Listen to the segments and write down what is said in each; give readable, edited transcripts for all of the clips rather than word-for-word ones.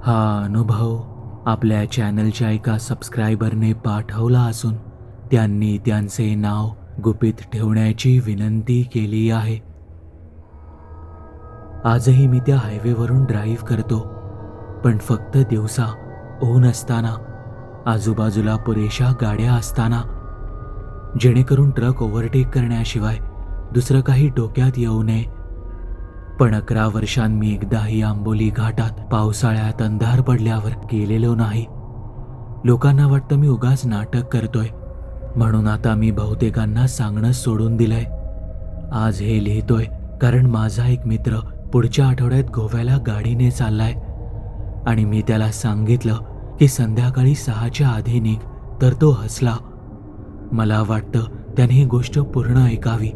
हा अनुभव आपल्या चॅनलच्या एका सबस्क्रायबरने पाठवला असून त्यांनी त्यांचे नाव गुपित ठेवण्याची विनंती केली आहे. आजही मी त्या हायवेवरून ड्राईव्ह करतो, पण फक्त दिवसा ऊन असताना, आजूबाजूला पुरेशा गाड्या असताना, जेणेकरून ट्रक ओव्हरटेक करण्याशिवाय दुसरं काही डोक्यात येऊ नये. पण 11 वर्षांत मी एकदाही आंबोली घाटात पावसाळ्यात अंधार पडल्यावर गेलेलो नाही. लोकांना वाटतं मी उगाच नाटक करतोय, म्हणून आता मी बहुतेकांना सांगणं सोडून दिलंय. आज हे लिहितोय कारण माझा एक मित्र पुढच्या आठवड्यात गोव्याला गाडीने चाललाय आणि मी त्याला सांगितलं की संध्याकाळी 6च्या आधी निघ, तर तो हसला. मला वाटतं त्याने ही गोष्ट पूर्ण ऐकावी.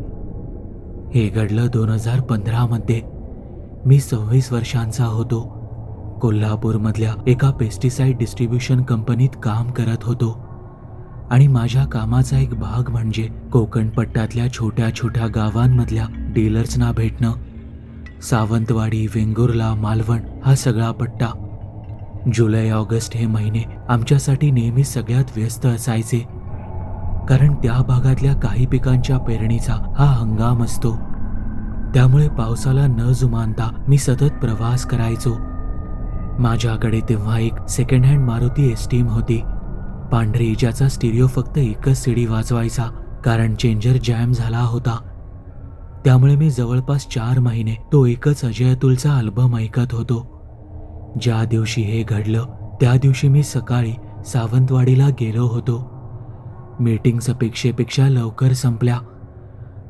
हे घडलं 2015 मध्ये. मी 26 वर्षांचा होतो. कोल्हापूरमधल्या एका पेस्टिसाइड डिस्ट्रीब्युशन कंपनीत काम करत होतो आणि माझ्या कामाचा एक भाग म्हणजे कोकण पट्ट्यातल्या छोट्या छोट्या गावांमधल्या डीलर्सना भेटणं. सावंतवाडी, वेंगुर्ला, मालवण हा सगळा पट्टा. जुलै ऑगस्ट हे महिने आमच्यासाठी नेहमी सगळ्यात व्यस्त असायचे, कारण त्या भागातल्या काही पिकांच्या पेरणीचा हा हंगाम असतो. त्यामुळे पावसाला न जुमानता मी सतत प्रवास करायचो. माझ्याकडे तेव्हा एक सेकंड हँड मारुती एस्टीम होती, पांढरी, ज्याचा स्टिरिओ फक्त एकच सीडी वाजवायचा कारण चेंजर जॅम झाला होता. त्यामुळे मी जवळपास 4 महिने तो एकच अजय अतुलचा अल्बम ऐकत होतो. ज्या दिवशी हे घडलं त्या दिवशी मी सकाळी सावंतवाडीला गेलो होतो. मीटिंग्स अपेक्षेपेक्षा लवकर संपल्या,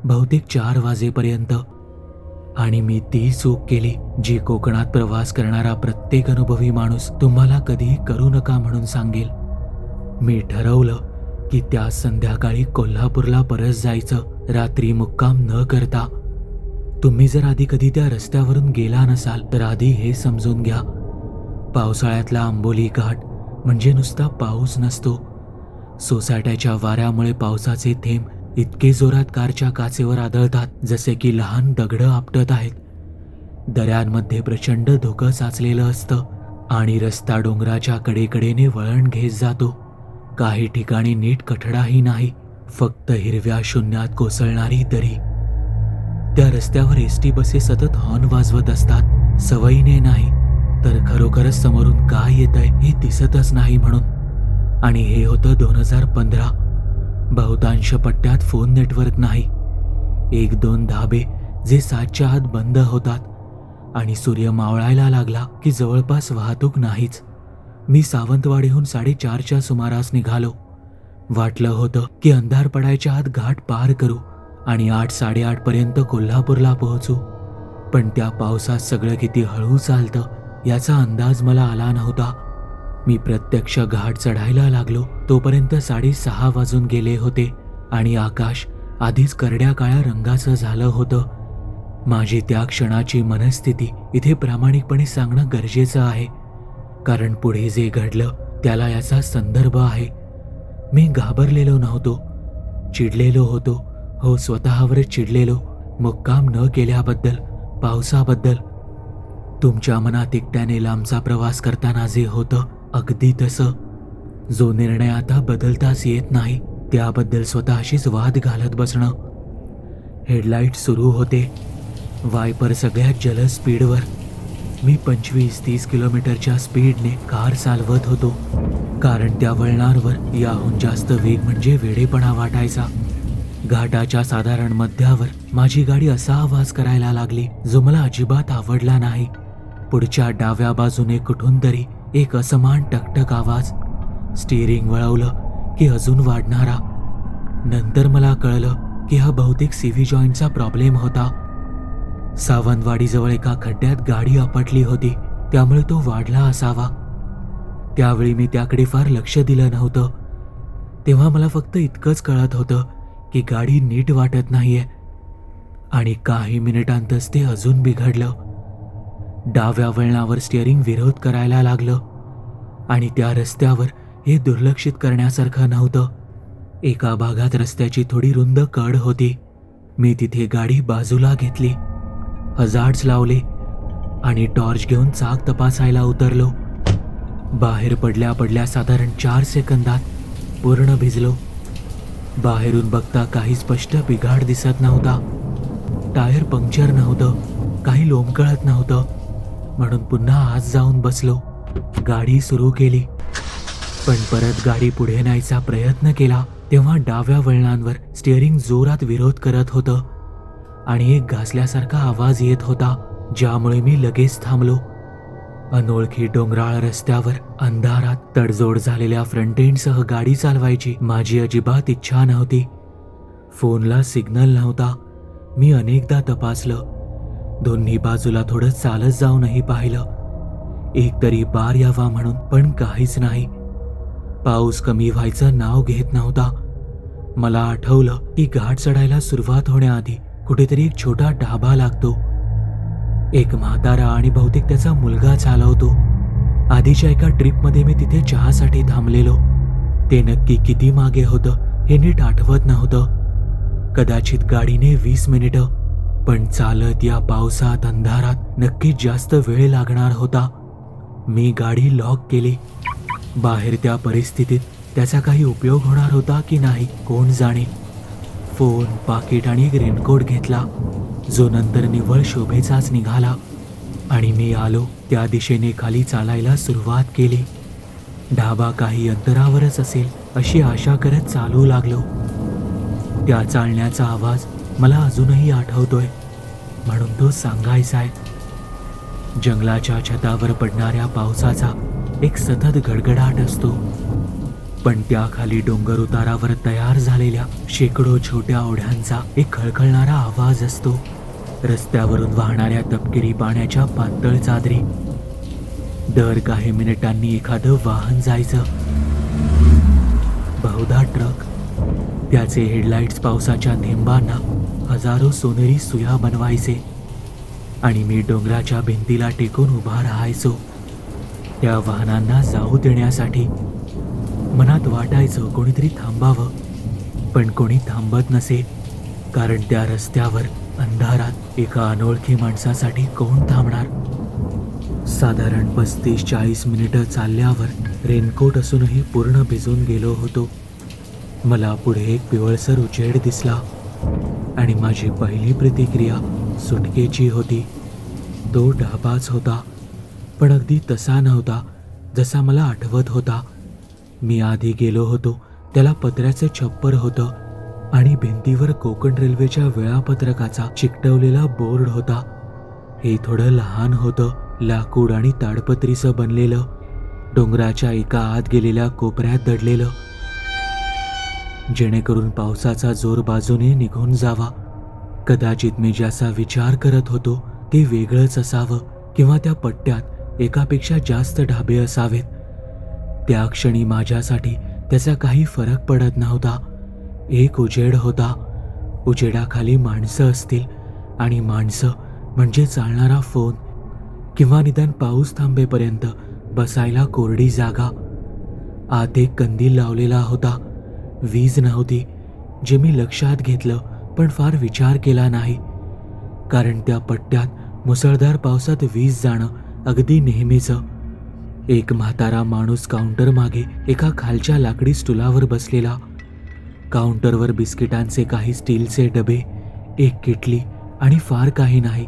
बहुतेक 4 वाजेपर्यंत. आणि मी ती चूक केली जी कोकणात प्रवास करणारा प्रत्येक अनुभवी माणूस तुम्हाला कधीही करू नका म्हणून सांगेल. मी ठरवलं की त्या संध्याकाळी कोल्हापूरला परत जायचं, रात्री मुक्काम न करता. तुम्ही जर आधी कधी त्या रस्त्यावरून गेला नसाल तर आधी हे समजून घ्या, पावसाळ्यातला आंबोली घाट म्हणजे नुसता पाऊस नसतो. सोसाट्याच्या वाऱ्यामुळे पावसाचे थेंब इतके जोरात कारच्या काचेवर आदळतात जसे की लहान दगडं आपटत आहेत. दऱ्यांमध्ये प्रचंड धुकं साचलेलं असतं आणि रस्ता डोंगराच्या कडेकडेने वळण घेत जातो. काही ठिकाणी नीट कठडाही नाही, फक्त हिरव्या शून्यात कोसळणारी दरी. त्या रस्त्यावर एसटी बसेस सतत हॉर्न वाजवत असतात, सवयीने नाही तर खरोखरच समोरून काय येतंय हे दिसतच नाही म्हणून. आणि हे होतं 2015. बहुतांश पट्ट्यात फोन नेटवर्क नाही. 1-2 धाबे जे 7च्या आत बंद होतात आणि सूर्य मावळायला लागला की जवळपास वाहतूक नाहीच. मी सावंतवाडीहून 4:30च्या सुमारास निघालो. वाटलं होतं की अंधार पडायच्या आत घाट पार करू आणि 8-8:30 पर्यंत कोल्हापूरला पोहोचू. पण त्या पावसात सगळं किती हळू चालतं याचा अंदाज मला आला नव्हता. मी प्रत्यक्ष घाट चढायला लागलो तोपर्यंत 6:30 वाजून गेले होते आणि आकाश आधीच करड्या काळ्या रंगाचं झालं होतं. माझी त्या क्षणाची मनस्थिती इथे प्रामाणिकपणे सांगणं गरजेचं आहे, कारण पुढे जे घडलं त्याला याचा संदर्भ आहे. मी घाबरलेलो नव्हतो, चिडलेलो होतो. हो, स्वतःवरच चिडलेलो, मुक्काम न केल्याबद्दल, पावसाबद्दल. तुमच्या मनात एकट्याने लांबचा प्रवास करताना जे होतं अगदी तसं. जो निर्णय आता बदलताच येत नाही त्याबद्दल स्वतःशीच वाद घालत बसणं. हेडलाईट सुरू होते, वायपर सगळ्यात जलद स्पीडवर. मी 25-30 किलोमीटरच्या स्पीडने कार चालवत होतो, कारण त्या वळणावर याहून जास्त वेग म्हणजे वेडेपणा वाटायचा. घाटाच्या साधारण मध्यावर माझी गाडी असा आवाज करायला लागली जो मला अजिबात आवडला नाही. पुढच्या डाव्या बाजूने कुठून तरी एक असमान टकटक आवाज. स्टीअरिंग वळवलं की अजून वाढणारा. नंतर मला कळलं की हा बहुतेक सीव्ही जॉईंटचा प्रॉब्लेम होता. सावंतवाडीजवळ एका खड्ड्यात गाडी आपटली होती, त्यामुळे तो वाढला असावा. त्यावेळी मी त्याकडे फार लक्ष दिलं नव्हतं. तेव्हा मला फक्त इतकंच कळत होतं की गाडी नीट वाटत नाहीये. आणि काही मिनिटांतच ते अजून बिघडलं. डाव्या वळणावर स्टीअरिंग विरोध करायला लागलं आणि त्या रस्त्यावर हे दुर्लक्षित करण्यासारखं नव्हतं. एका भागात रस्त्याची थोडी रुंद कड होती. मी तिथे गाडी बाजूला घेतली, हजार्ड्स लावले आणि टॉर्च घेऊन चाक तपासायला उतरलो. बाहेर पडल्या पडल्या साधारण 4 सेकंदात पूर्ण भिजलो. बाहेरून बघता काही स्पष्ट बिघाड दिसत नव्हता. टायर पंक्चर नव्हतं, काही लोंबकळत नव्हतं. म्हणून पुन्हा आत जाऊन बसलो. गाडी सुरू केली. पण परत गाडी पुढे न्यायचा प्रयत्न केला तेव्हा डाव्या वळणांवर स्टिअरिंग जोरात विरोध करत होतं आणि एक घासल्यासारखा आवाज येत होता, ज्यामुळे मी लगेच थांबलो. अनोळखी डोंगराळ रस्त्यावर अंधारात तडजोड झालेल्या फ्रंट एंडसह गाडी चालवायची माझी अजिबात इच्छा नव्हती. फोनला सिग्नल नव्हता. मी अनेकदा तपासलं. दोन्ही बाजूला थोडं चालत जाऊनही पाहिलं, एकतरी बार यावा म्हणून, पण काहीच नाही. पाऊस कमी व्हायचं नाव घेत नव्हता. मला आठवलं की घाट चढायला सुरुवात होण्याआधी कुठेतरी एक छोटा ढाबा लागतो. एक म्हातारा आणि बहुतेक त्याचा मुलगा चालवतो. आधीच्या एका ट्रिपमध्ये मी तिथे चहासाठी थांबलेलो. ते नक्की किती मागे होतं हे नीट आठवत नव्हतं. कदाचित गाडीने 20 मिनिटं, पण चालत या पावसात अंधारात नक्कीच जास्त वेळ लागणार होता. मी गाडी लॉक केली. बाहेर त्या परिस्थितीत त्याचा काही उपयोग होणार होता की नाही कोण जाणे. फोन, पाकिट आणि एक रेनकोट घेतला, जो नंतर निव्वळ शोभेचाच निघाला, आणि मी आलो त्या दिशेने खाली चालायला सुरुवात केली. ढाबा काही अंतरावरच असेल अशी आशा करत चालू लागलो. त्या चालण्याचा आवाज मला अजूनही आठवतोय, म्हणून तो सांगायचा आहे. जंगलाच्या छतावर पडणाऱ्या पावसाचा एक सतत गडगडाट असतो, पण त्याखाली डोंगर उतारावर तयार झालेल्या शेकडो छोट्या ओढ्यांचा एक खळखळणारा आवाज असतो. रस्त्यावरून वाहणाऱ्या तपकिरी पाण्याच्या पातळ चादरी. दर काही मिनिटांनी एखादं वाहन जायचं, बहुधा ट्रक. त्याचे हेडलाईट्स पावसाच्या थेंबांना हजारो सोनेरी सुया बनवायचे, आणि मी डोंगराच्या भिंतीला टेकून उभा राहायचो त्या वाहनांना जाऊ देण्यासाठी. मनात वाटायचं कोणीतरी थांबावं, पण कोणी थांबत नसे, कारण त्या रस्त्यावर अंधारात एका अनोळखी माणसासाठी कोण थांबणार. साधारण 35-40 मिनिटं चालल्यावर रेनकोट असूनही पूर्ण भिजून गेलो होतो. मला पुढे एक पिवळसर उजेड दिसला, आणि माझी पहिली प्रतिक्रिया सुटकेची होती. तो ढाबाच होता, पण अगदी तसा नव्हता जसा मला आठवत होता. मी आधी गेलो होतो त्याला पत्र्याचं छप्पर होतं, आणि भिंतीवर कोकण रेल्वेच्या वेळापत्रकाचा चिकटवलेला बोर्ड होता. हे थोडं लहान होतं, लाकूड आणि ताडपत्रीचं बनलेलं, डोंगराच्या एका आत गेलेल्या कोपऱ्यात दडलेलं, जेणेकरून पावसाचा जोर बाजूने निघून जावा. कदाचित मी ज्याचा विचार करत होतो ते वेगळंच असावं, किंवा त्या पट्ट्यात एकापेक्षा जास्त ढाबे असावेत. त्या क्षणी माझ्यासाठी त्याचा काही फरक पडत नव्हता. एक उजेड होता, उजेडाखाली माणसं असतील, आणि माणसं म्हणजे चालणारा फोन, किंवा निदान पाऊस थांबेपर्यंत बसायला कोरडी जागा. आत एक कंदील लावलेला होता. वीज नव्हती, जे मी लक्षात घेतलं, पण फार विचार केला नाही, कारण त्या पट्ट्यात मुसळधार पावसात वीज जाणं अगदी नेहमीचं. एक म्हातारा माणूस काउंटर मागे एका खालच्या लाकडी स्टूलावर बसलेला. काउंटरवर बिस्किटांचे काही स्टीलचे डबे, एक किटली आणि फार काही नाही.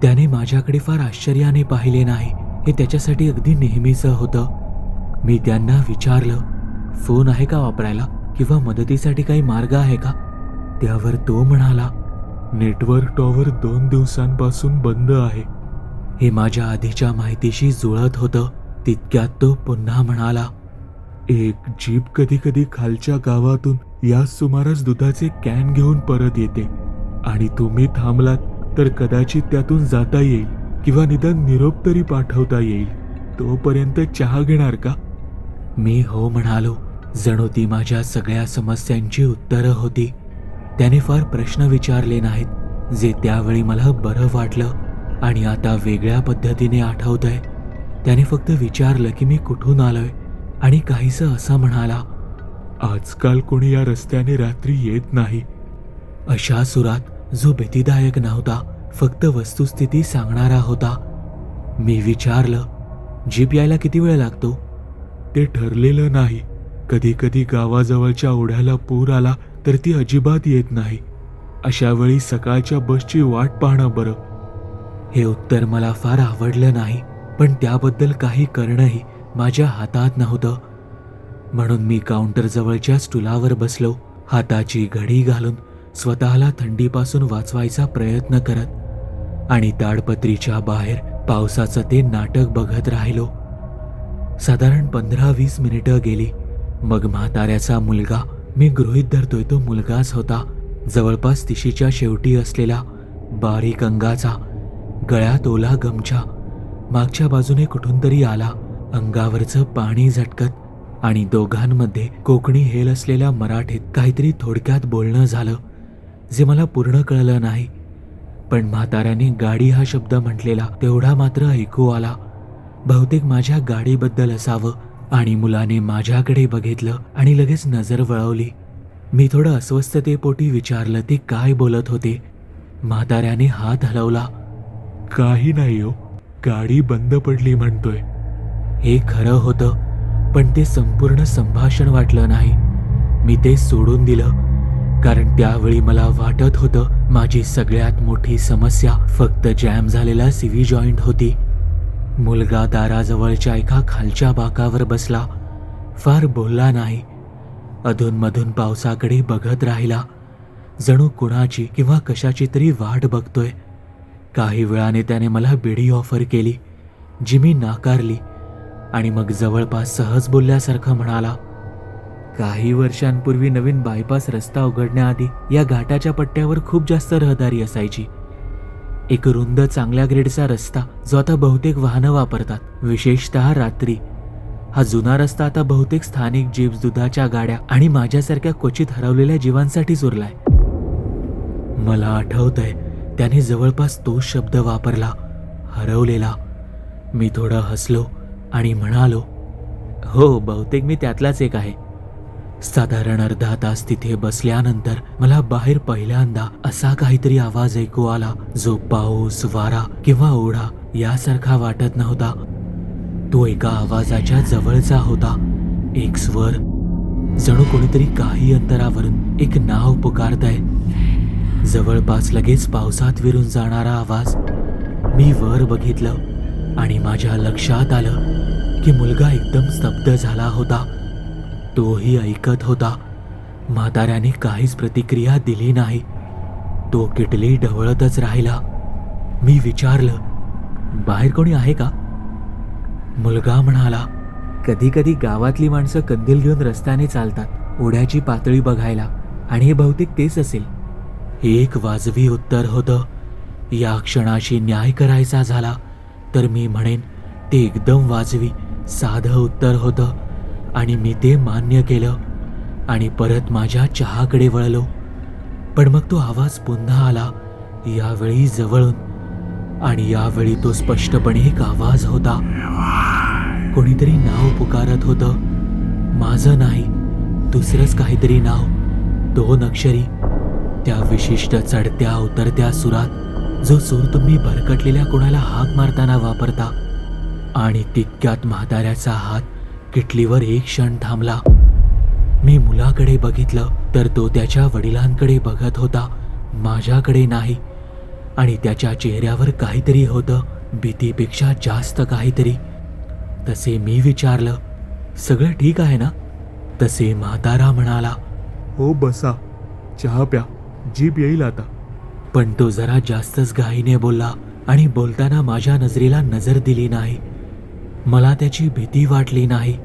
त्याने माझ्याकडे फार आश्चर्याने पाहिले नाही. हे त्याच्यासाठी अगदी नेहमीचं होतं. मी त्यांना विचारलं, फोन आहे का वापरायला, किंवा मदतीसाठी काही मार्ग आहे का? त्यावर तो म्हणाला, नेटवर्क टॉवर 2 दिवसांपासून बंद आहे. हे माझ्या आधीच्या माहितीशी जुळत होतं. तितक्यात तो पुन्हा म्हणाला, एक जीप कधी कधी खालच्या गावातून याच सुमारास दुधाचे कॅन घेऊन परत येते, आणि तुम्ही थांबलात तर कदाचित त्यातून जाता येईल, किंवा निदान निरोप तरी पाठवता येईल. तोपर्यंत चहा घेणार का? मी हो म्हणालो. जणू ती माझ्या सगळ्या समस्यांची उत्तरं होती. त्याने फार प्रश्न विचारले नाहीत, जे त्यावेळी मला बरं वाटलं, आणि आता वेगळ्या पद्धतीने आठवतंय. त्याने फक्त विचारलं की मी कुठून आलोय, आणि काहीसं असं म्हणाला, आजकाल कोणी या रस्त्याने रात्री येत नाही. अशा सुरात जो भीतीदायक नव्हता, फक्त वस्तुस्थिती सांगणारा होता. मी विचारलं, जीप यायला किती वेळ लागतो? ते ठरलेलं नाही. कधी कधी गावाजवळच्या ओढ्याला पूर आला तर ती अजिबात येत नाही. अशा वेळी सकाळच्या बसची वाट पाहणं बरं. हे उत्तर मला फार आवडलं नाही, पण त्याबद्दल काही करणंही माझ्या हातात नव्हतं. म्हणून मी काउंटरजवळच्या स्टूलावर बसलो, हाताची घडी घालून स्वतःला थंडीपासून वाचवायचा प्रयत्न करत आणि ताडपत्रीच्या बाहेर पावसाचं ते नाटक बघत राहिलो. साधारण 15-20 मिनिटं गेली. मग म्हाताऱ्याचा मुलगा, मी गृहीत धरतोय तो मुलगाच होता, जवळपास तिशीच्या शेवटी असलेला बारीक अंगाचा, गळ्यात ओला गमछा, मागच्या बाजूने कुठून तरी आला, अंगावरचं पाणी झटकत आणि दोघांमध्ये कोकणी हेल असलेल्या मराठीत काहीतरी थोडक्यात बोलणं झालं, जे मला पूर्ण कळलं नाही. पण म्हाताऱ्याने गाडी हा शब्द म्हटलेला तेवढा मात्र ऐकू आला. बहुतेक माझ्या गाडीबद्दल असावं. आणि मुलाने माझ्याकडे बघितलं आणि लगेच नजर वळवली. मी थोडं अस्वस्थतेपोटी विचारलं ते काय बोलत होते. म्हाताऱ्याने हात हलवला. काही नाही हो, गाडी बंद पडली म्हणतोय. हे खरं होतं, पण ते संपूर्ण संभाषण वाटलं नाही. मी ते सोडून दिलं, कारण त्यावेळी मला वाटत होतं माझी सगळ्यात मोठी समस्या फक्त जॅम झालेला सीव्ही जॉईंट होती. मुलगा दाराजवळच्या एका खालच्या बाकावर बसला. फार बोलला नाही. अधूनमधून पावसाकडे बघत राहिला, जणू कुणाची किंवा कशाची तरी वाट बघतोय. काही वेळाने त्याने मला बिडी ऑफर केली, जी मी नाकारली आणि मग जवळपास सहज बोलल्यासारखं म्हणाला, काही वर्षांपूर्वी नवीन बायपास रस्ता उघडण्याआधी या घाटाच्या पट्ट्यावर खूप जास्त रहदारी असायची. एक रुंद चांगल्या ग्रेडचा रस्ता, जो आता बहुतेक वाहनं वापरतात, विशेषतः रात्री. हा जुना रस्ता आता बहुतेक स्थानिक जीप्स, दुधाच्या गाड्या आणि माझ्यासारख्या क्वचित हरवलेल्या जीवांसाठीच उरलाय. मला आठवतंय त्याने जवळपास तोच शब्द वापरला, हरवलेला. मी थोडं हसलो आणि म्हणालो, हो, बहुतेक मी त्यातलाच एक आहे. साधारण अर्धा तास तिथे बसल्यानंतर मला बाहेर पहिल्यांदा असा काहीतरी आवाज ऐकू आला, जो पाऊस, वारा किंवा ओढा यासारखा वाटत नव्हता. तो एका आवाजाच्या जवळचा होता. एक स्वर, जणू कोणीतरी काही अंतरावरून एक नाव पुकारतंय. जवळपास लगेच पावसात विरून जाणारा आवाज. मी वर बघितलं आणि माझ्या लक्षात आलं की मुलगा एकदम स्तब्ध झाला होता. तोही ऐकत होता. म्हाताऱ्याने काहीच प्रतिक्रिया दिली नाही. तो किटली ढवळतच राहिला. मी विचारलं, बाहेर कोणी आहे का? मुलगा म्हणाला, कधी कधी गावातली माणसं कंदील घेऊन रस्त्याने चालतात, ओढ्याची पातळी बघायला, आणि हे बहुतेक तेच असेल. एक वाजवी उत्तर होतं. या क्षणाशी न्याय करायचा झाला तर मी म्हणेन ते एकदम वाजवी, साधं उत्तर होतं आणि मी ते मान्य केलं आणि परत माझ्या चहाकडे वळलो. पण मग तो आवाज पुन्हा आला, यावेळी जवळून, आणि यावेळी तो स्पष्टपणे एक आवाज होता. कोणीतरी नाव पुकारत होतं. माझं नाही, दुसरंच काहीतरी नाव, 2 अक्षरी, त्या विशिष्ट चढत्या उतरत्या सुरात, जो सूर तुम्ही भरकटलेल्या कोणाला हाक मारताना वापरता. आणि तितक्यात म्हाताऱ्याचा हात किटलीवर एक क्षण थांबला. मी मुलाकडे बघितलं तर तो त्याच्या वडिलांकडे बघत होता, माझ्याकडे नाही. आणि त्याच्या चेहऱ्यावर काहीतरी होतं, भीतीपेक्षा जास्त काहीतरी. तसे मी विचारलं, सगळं ठीक आहे ना? तसे म्हातारा म्हणाला, हो, बसा, चहा प्या, जीप येईल आता. पण तो जरा जास्तच घाईने बोलला आणि बोलताना माझ्या नजरेला नजर दिली नाही. मला त्याची भीती वाटली नाही,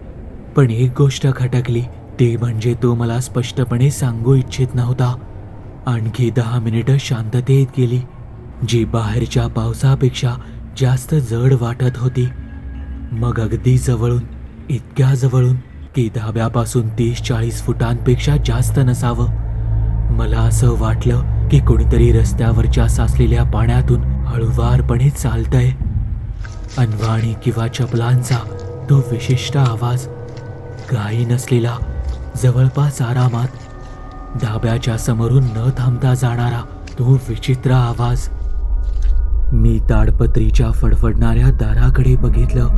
पण एक गोष्ट खटकली, ते म्हणजे तो मला स्पष्टपणे सांगू इच्छित नव्हता. आणखी 10 मिनिटं शांततेत गेली, जी बाहेरच्या पावसापेक्षा जास्त जड वाटत होती. मग अगदी जवळून, इतक्या जवळून की धाब्यापासून 30-40 फुटांपेक्षा जास्त नसावं, मला असं वाटलं की कोणीतरी रस्त्यावरच्या साचलेल्या पाण्यातून हळुवारपणे चालतंय. अनवाणी किंवा चपलांचा तो विशिष्ट आवाज, घाई नसलेला, जवळपास आरामात, धाब्याच्या समोरून न थांबता जाणारा तो विचित्र आवाज. मी ताडपत्रीच्या फडफडणाऱ्या दाराकडे बघितलं.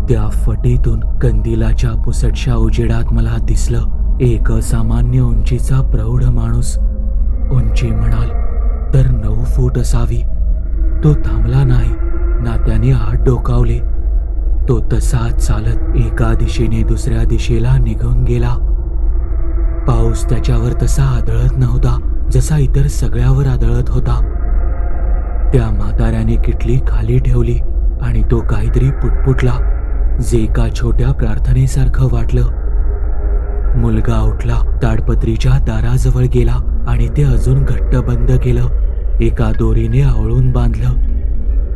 त्या फटीतून कंदिलाच्या पुसटशा उजेडात मला दिसलं एक असामान्य उंचीचा प्रौढ माणूस. उंची म्हणाल तर 9 फूट असावी. तो थांबला नाही ना त्याने हात डोकावले. तो तसाच चालत एका दिशेने दुसऱ्या दिशेला निघून गेला. पाऊस त्याच्यावर तसा आदळत नव्हता जसा इतर सगळ्यावर आदळत होता. त्या म्हाताऱ्याने किटली खाली ठेवली आणि तो काहीतरी पुटपुटला जे एका छोट्या प्रार्थनेसारखं वाटलं. मुलगा उठला, ताडपत्रीच्या दाराजवळ गेला आणि ते अजून घट्ट बंद केलं. एका दोरीने आवळून बांधलं.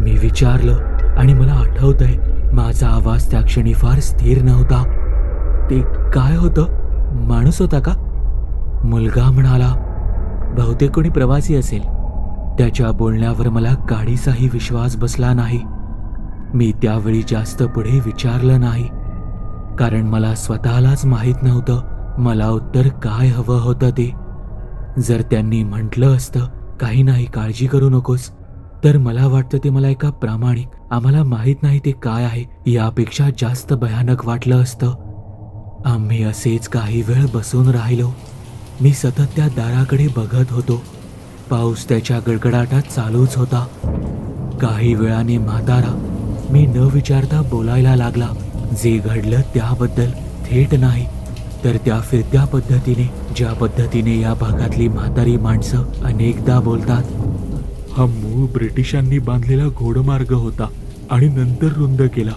मी विचारलं आणि मला आठवतंय माझा आवाज त्या क्षणी फार स्थिर नव्हता. ते काय होतं? माणूस होता का? मुलगा म्हणाला, बहुतेक कोणी प्रवासी असेल. त्याच्या बोलण्यावर मला काडीचाही विश्वास बसला नाही. मी त्यावेळी जास्त पुढे विचारलं नाही कारण मला स्वतःलाच माहीत नव्हतं मला उत्तर काय हवं होतं ते. जर त्यांनी म्हटलं असतं काही नाही, काळजी करू नकोस, तर मला वाटतं ते मला एका प्रामाणिक, आम्हाला माहीत नाही ते काय आहे यापेक्षा जास्त भयानक वाटलं असतं. आम्ही असेच काही वेळ बसून राहिलो. मी सतत त्या दाराकडे बघत होतो. पाऊस त्याच्या गडगडाटात चालूच होता. काही वेळाने म्हातारा मी न विचारता बोलायला लागला. जे घडलं त्याबद्दल, थेट नाही तर त्या फिरत्या पद्धतीने, ज्या पद्धतीने या भागातली म्हातारी माणसं अनेकदा बोलतात. हा मूळ ब्रिटिशांनी बांधलेला घोडमार्ग होता आणि नंतर रुंद केला.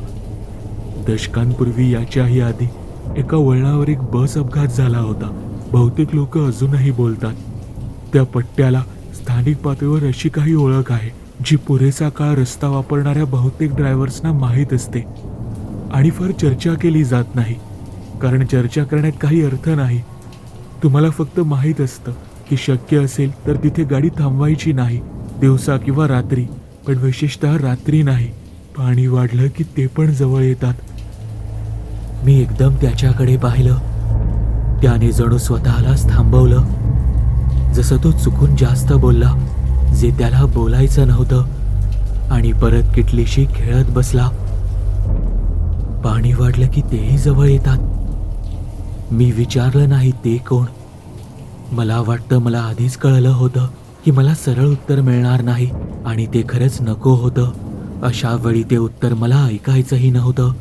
दशकांपूर्वी याच्याही आधी एका वळणावर एक बस अपघात झाला होता. बहुतेक लोक अजूनही बोलतात. त्या पट्ट्याला स्थानिक पातळीवर अशी काही ओळख आहे जी पुरेसा काळ रस्ता वापरणाऱ्या बहुतेक ड्रायव्हर्सना माहीत असते आणि फार चर्चा केली जात नाही कारण चर्चा करण्यात काही अर्थ नाही. तुम्हाला फक्त माहीत असतं की शक्य असेल तर तिथे गाडी थांबवायची नाही, दिवसा किंवा रात्री, पण विशेषतः रात्री नाही. पाणी वाढलं की ते पण जवळ येतात. मी एकदम त्याच्याकडे पाहिलं. त्याने जणू स्वतःलाच थांबवलं, जसं तो चुकून जास्त बोलला जे त्याला बोलायचं नव्हतं, आणि परत किटलीशी खेळत बसला. पाणी वाढलं की तेही जवळ येतात. मी विचारलं नाही ते कोण. मला वाटतं मला आधीच कळलं होतं की मला सरळ उत्तर मिळणार नाही आणि ते खरंच नको होतं. अशा वेळी ते उत्तर मला ऐकायचंही नव्हतं.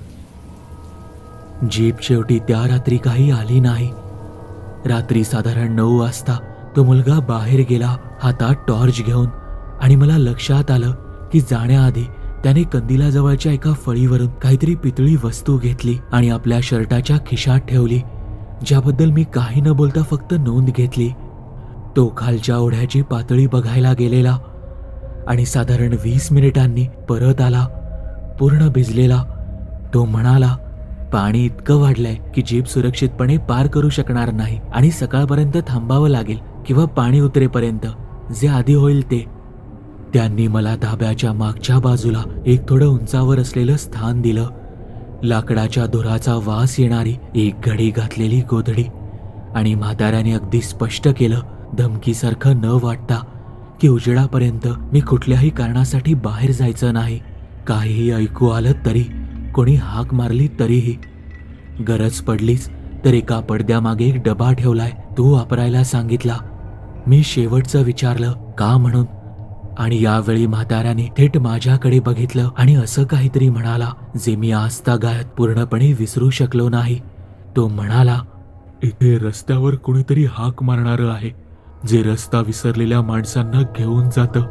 जीप शेवटी त्या रात्री काही आली नाही. रात्री साधारण 9 वाजता तो मुलगा बाहेर गेला हातात टॉर्च घेऊन, आणि मला लक्षात आलं की जाण्याआधी त्याने कंदिलाजवळच्या एका फळीवरून काहीतरी पितळी वस्तू घेतली आणि आपल्या शर्टाच्या खिशात ठेवली, ज्याबद्दल मी काही न बोलता फक्त नोंद घेतली. तो खालच्या ओढ्याची पातळी बघायला गेलेला आणि साधारण 20 मिनिटांनी परत आला, पूर्ण भिजलेला. तो म्हणाला, पाणी इतकं वाढलंय की जीप सुरक्षितपणे पार करू शकणार नाही आणि सकाळपर्यंत थांबावं लागेल किंवा पाणी उतरेपर्यंत, जे आधी होईल ते. त्यांनी मला धाब्याच्या मागच्या बाजूला एक थोडं उंचावर असलेलं स्थान दिलं. लाकडाच्या धुराचा वास येणारी एक घडी घातलेली गोधडी, आणि म्हाताऱ्याने अगदी स्पष्ट केलं, धमकीसारखं न वाटता, की उजेडापर्यंत मी कुठल्याही कारणासाठी बाहेर जायचं नाही. काहीही ऐकू आलं तरी, कोणी हाक मारली तरीही. गरज पडलीच तर एका पडद्यामागे एक डबा ठेवलाय, तो वापरायला सांगितला. मी शेवटचं विचारलं का म्हणून, आणि यावेळी म्हाताऱ्याने थेट माझ्याकडे बघितलं आणि असं काहीतरी म्हणाला जे मी आजतागायत पूर्णपणे विसरू शकलो नाही. तो म्हणाला, इथे रस्त्यावर कोणीतरी हाक मारणारं आहे जे रस्ता विसरलेल्या माणसांना घेऊन जातं.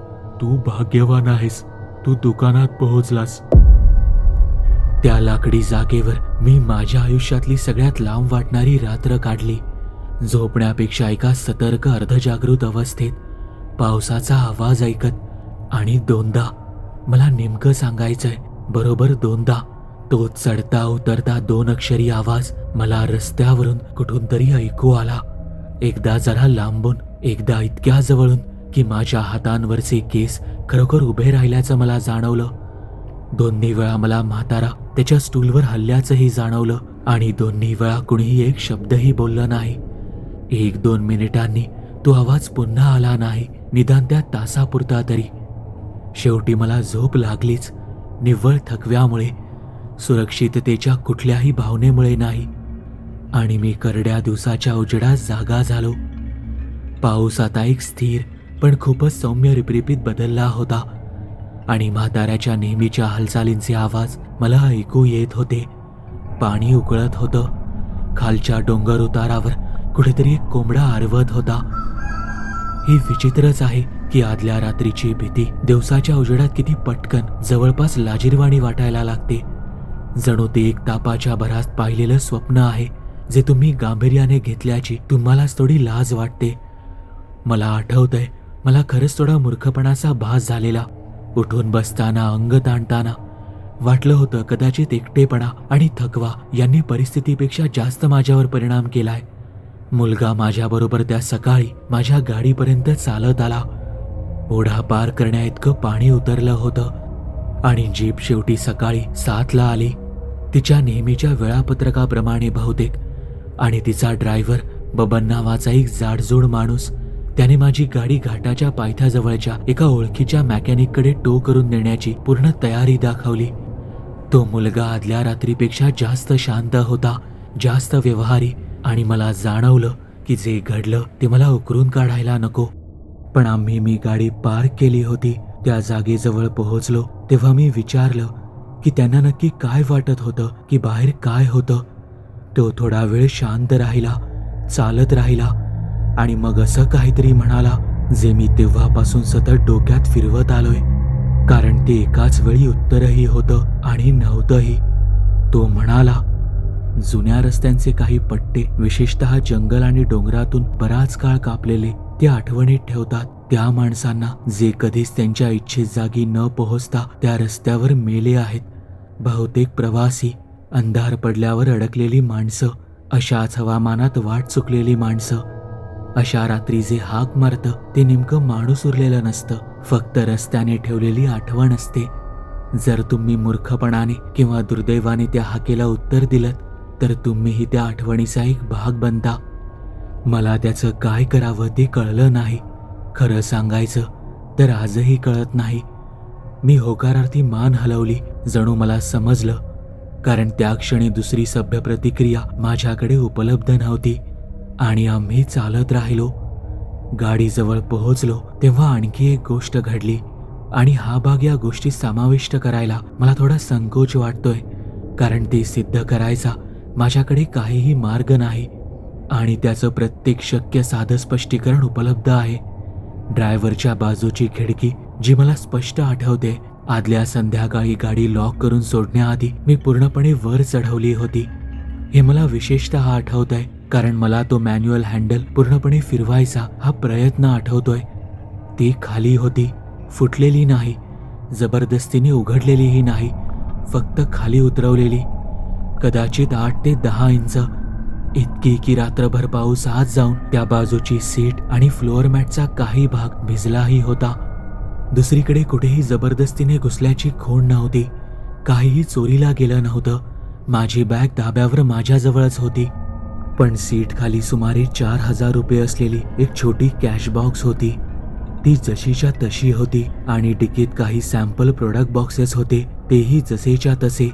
तू भाग्यवान आहेस, तू दुकानात पोहोचलास. त्या लाकडी जागेवर मी माझ्या आयुष्यातली सगळ्यात लांब वाटणारी रात्र काढली. झोपण्यापेक्षा एका सतर्क अर्धजागृत अवस्थेत, पावसाचा आवाज ऐकत, आणि 2दा, मला नेमकं सांगायचंय, बरोबर 2दा, तो चढता उतरता 2 अक्षरी आवाज मला रस्त्यावरून कुठून तरी ऐकू आला. एकदा जरा लांबून, एकदा इतक्या जवळून की माझ्या हातांवरचे केस खरोखर उभे राहिल्याचं मला जाणवलं. दोन्ही वेळा मला म्हातारा त्याच्या स्टूलवर हल्ल्याचंही जाणवलं, आणि दोन्ही वेळा कुणीही एक शब्दही बोललं नाही. 1-2 मिनिटांनी तो आवाज पुन्हा आला नाही, निदान त्या तासापुरता तरी. शेवटी मला झोप लागलीच, निव्वळ थकव्यामुळे. सुरक्षिततेच्या कुठल्याही भावनेमुळे नाही. आणि मी करड्या दिवसाच्या उजेडात जागा झालो. पाऊस आता एक स्थिर पण खूपच सौम्य रिपरिपीत बदलला होता आणि म्हाताऱ्याच्या नेहमीच्या हालचालींचे आवाज मला ऐकू येत होते. पाणी उकळत होतं. खालच्या डोंगर उतारावर कुठेतरी एक कोंबडा आरवत होता. ही विचित्रच आहे की आदल्या रात्रीची भीती दिवसाच्या उजेडात किती पटकन जवळपास लाजिरवाणी वाटायला लागते. जणू ते एक तापाच्या भरात पाहिलेलं स्वप्न आहे जे तुम्ही गांभीर्याने घेतल्याची तुम्हालाच थोडी लाज वाटते. मला आठवतंय, मला खरंच थोडा मूर्खपणाचा भास झालेला. उठून बसताना, अंग ताणताना वाटलं होतं कदाचित एकटेपणा आणि थकवा यांनी परिस्थितीपेक्षा जास्त माझ्यावर परिणाम केलाय. मुलगा माझ्याबरोबर त्या सकाळी माझ्या गाडीपर्यंत चालत आला. ओढा पार करण्या इतकं पाणी उतरलं होतं आणि जीप शेवटी सकाळी 7ला आली, तिच्या नेहमीच्या वेळापत्रकाप्रमाणे बहुतेक. आणि तिचा ड्रायव्हर बबन नावाचा एक जाडजूड माणूस. त्याने माझी गाडी घाटाच्या पायथ्याजवळच्या एका ओळखीच्या मॅकॅनिककडे टो करून देण्याची पूर्ण तयारी दाखवली. तो मुलगा आदल्या रात्रीपेक्षा जास्त शांत होता, जास्त व्यवहारी. आणि मला जाणवलं की जे घडलं ते मला उकरून काढायला नको. पण मी गाडी पार्क केली होती. त्या जागेजवळ पोहोचलो तेव्हा मी विचारलं की त्यांना नक्की काय वाटत होतं, की बाहेर काय होतं. तो थोडा वेळ शांत राहिला, चालत राहिला आणि मग असं काहीतरी म्हणाला जे मी तेव्हापासून सतत डोक्यात फिरवत आलोय. कारण ते एकाच वेळी उत्तरही होतं आणि नव्हतंही. तो म्हणाला, जुन्या रस्त्यांचे काही पट्टे, विशेषतः जंगल आणि डोंगरातून बराच काळ कापलेले, ते आठवणीत ठेवतात त्या माणसांना जे कधीच त्यांच्या इच्छित जागी न पोहोचता त्या रस्त्यावर मेले आहेत. बहुतेक प्रवासी, अंधार पडल्यावर अडकलेली माणसं, अशाच हवामानात वाट चुकलेली माणसं. अशा रात्री जे हाक मारतं ते नेमकं माणूस उरलेलं नसतं, फक्त रस्त्याने ठेवलेली आठवण असते. जर तुम्ही मूर्खपणाने किंवा दुर्दैवाने त्या हाकेला उत्तर दिलं तर तुम्हीही त्या आठवणीचा एक भाग बनता. मला त्याचं काय करावं ते कळलं नाही. खरं सांगायचं तर आजही कळत नाही. मी होकारार्थी मान हलवली, जणू मला समजलं. कारण त्या क्षणी दुसरी सभ्य प्रतिक्रिया माझ्याकडे उपलब्ध नव्हती. आणि आम्ही चालत राहिलो. गाडीजवळ पोहोचलो तेव्हा आणखी एक गोष्ट घडली आणि हा भाग या गोष्टीत समाविष्ट करायला मला थोडा संकोच वाटतोय. कारण ते सिद्ध करायचा माझ्याकडे काहीही मार्ग नाही आणि त्याचं प्रत्येक शक्य साधं स्पष्टीकरण उपलब्ध आहे. ड्रायव्हरच्या बाजूची खिडकी, जी मला स्पष्ट आठवते, आदल्या संध्याकाळी गाडी लॉक करून सोडण्याआधी मी पूर्णपणे वर चढवली होती. हे मला विशेषतः आठवतंय कारण मला तो मॅन्युअल हँडल पूर्णपणे फिरवायचा हा प्रयत्न आठवतोय. ती खाली होती, फुटलेली नाही, जबरदस्तीने उघडलेलीही नाही, फक्त खाली उतरवलेली. कदाचित 8 ते 10 इंच इतकी की रात्रभर पाऊस आत जाऊन त्या बाजूची सीट आणि फ्लोअर मॅटचा काही भाग भिजलाही होता. दुसरीकडे कुठेही जबरदस्तीने घुसल्याची खूण नव्हती. काहीही चोरीला गेलं नव्हतं. माझी बॅग धाब्यावर माझ्याजवळच होती. पण सीट खाली सुमारे 4,000 रुपये असलेली एक छोटी कॅश बॉक्स होती. ती जशीच्या तशी होती आणि डिकीत काही सॅम्पल प्रोडक्ट बॉक्सेस होते, तेही जसेच्या तसे.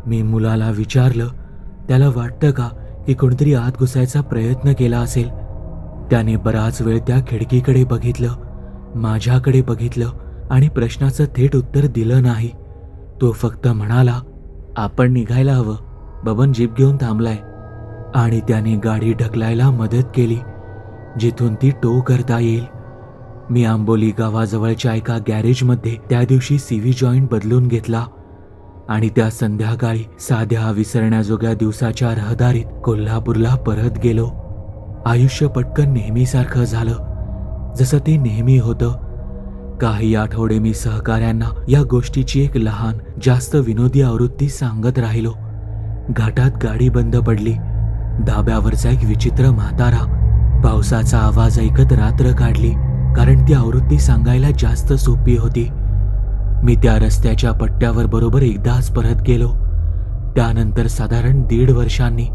मी मुलाला विचारलं, त्याला वाटतं का की कोणतरी आत घुसायचा प्रयत्न केला असेल. त्याने बराच वेळ त्या खिडकीकडे बघितलं, माझ्याकडे बघितलं आणि प्रश्नाचं थेट उत्तर दिलं नाही. तो फक्त म्हणाला, आपण निघायला हवं, बबन जीप घेऊन थांबलाय. आणि त्याने गाडी ढकलायला मदत केली जिथून ती टो करता येईल. मी आंबोली गावाजवळच्या एका गॅरेजमध्ये त्या दिवशी CV जॉईंट बदलून घेतला आणि त्या संध्याकाळी साध्या विसरण्याजोग्या दिवसाच्या रहदारीत कोल्हापूरला परत गेलो. आयुष्य पटकन नेहमीसारखं झालं, जसं ते नेहमी होतं. काही आठवडे मी सहकाऱ्यांना या गोष्टीची एक लहान, जास्त विनोदी आवृत्ती सांगत राहिलो. घाटात गाडी बंद पडली. धाब्यावरचा एक विचित्र म्हातारा पावसाचा आवाज ऐकत रात्र काढली, कारण ती आवृत्ती सांगायला जास्त सोपी होती. मी त्या रस्त्याच्या पट्ट्यावर बरोबर एकदाच परत गेलो. त्यानंतर साधारण 1.5 वर्षांनी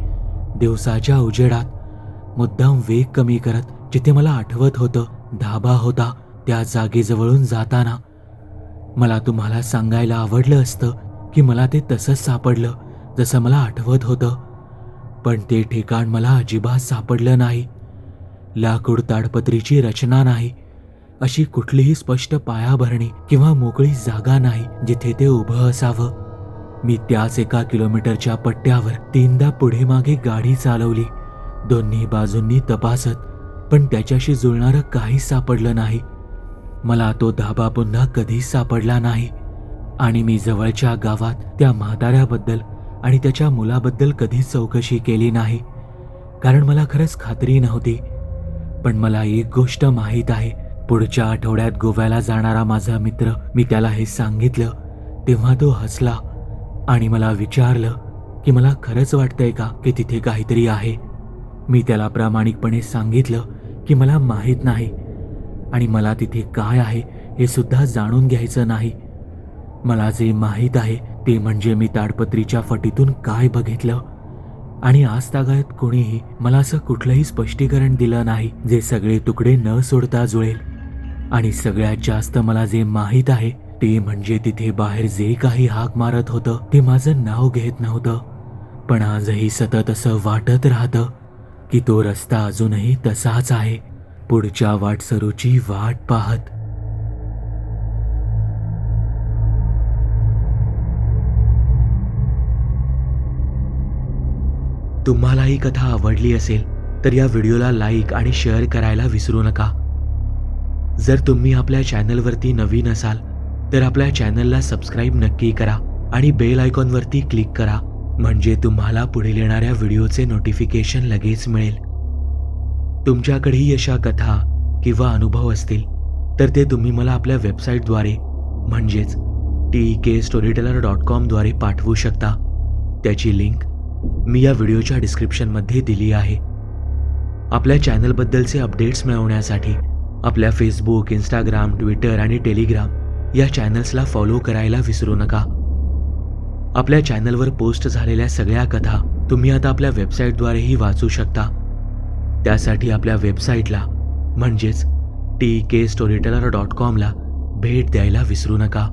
दिवसाच्या उजेडात मुद्दाम वेग कमी करत जिथे मला आठवत होतं धाबा होता त्या जागेजवळून जाताना मला तुम्हाला सांगायला आवडलं असतं की मला ते तसंच सापडलं जसं मला आठवत होतं. पण ते ठिकाण मला अजिबात सापडलं नाही. लाकूड ताडपत्रीची रचना नाही, अशी कुठलीही स्पष्ट पायाभरणी किंवा मोकळी जागा नाही जिथे ते उभं असावं. मी त्याच 1 किलोमीटरच्या पट्ट्यावर 3दा पुढे मागे गाडी चालवली, दोन्ही बाजूंनी तपासत, पण त्याच्याशी जुळणारं काहीच सापडलं नाही. मला तो धाबा पुन्हा कधीच सापडला नाही आणि मी जवळच्या गावात त्या म्हाताऱ्याबद्दल आणि त्याच्या मुलाबद्दल कधीच चौकशी केली नाही, कारण मला खरंच खात्री नव्हती. पण मला एक गोष्ट माहीत आहे, पुढच्या आठवड्यात गोव्याला जाणारा माझा मित्र, मी त्याला हे सांगितलं तेव्हा तो हसला आणि मला विचारलं की मला खरंच वाटतंय का की तिथे काहीतरी आहे. मी त्याला प्रामाणिकपणे सांगितलं की मला माहीत नाही आणि मला तिथे काय आहे हे सुद्धा जाणून घ्यायचं नाही. मला जे माहीत आहे ते म्हणजे मी ताडपत्रीच्या फटीतून काय बघितलं, आणि आजतागायत कोणीही मला असं कुठलंही स्पष्टीकरण दिलं नाही जे सगळे तुकडे न सोडता जुळेल. आणि सगळ्यात जास्त मला जे माहीत आहे ते म्हणजे तिथे बाहेर जे काही हाक मारत होतं ते माझं नाव घेत नव्हतं. पण आजही सतत असं वाटत राहतं की तो रस्ता अजूनही तसाच आहे, पुढच्या वाटसरूची वाट पाहत. तुम्हाला ही कथा आवडली असेल तर या व्हिडिओला लाईक आणि शेअर करायला विसरू नका. जर तुम्ही आपल्या चॅनलवरती नवीन असाल तर आपल्या चॅनलला सबस्क्राईब नक्की करा आणि बेल आयकॉनवरती क्लिक करा, म्हणजे तुम्हाला पुढील येणाऱ्या व्हिडिओचे नोटिफिकेशन लगेच मिळेल. तुमच्याकडेही अशा कथा किंवा अनुभव असतील तर ते तुम्ही मला आपल्या वेबसाईटद्वारे म्हणजेच TKStoryteller.com द्वारे पाठवू शकता. त्याची लिंक मी या व्हिडिओच्या डिस्क्रिप्शनमध्ये दिली आहे. आपल्या चॅनलबद्दलचे अपडेट्स मिळवण्यासाठी आपल्या फेसबुक, इंस्टाग्राम, ट्विटर आणि टेलिग्राम या चॅनल्सला फॉलो करायला विसरू नका. आपल्या चॅनलवर पोस्ट झालेल्या सगळ्या कथा तुम्ही आता आपल्या वेबसाईटद्वारेही वाचू शकता. त्यासाठी आपल्या वेबसाईटला म्हणजेच TKStoryteller.com ला भेट द्यायला विसरू नका.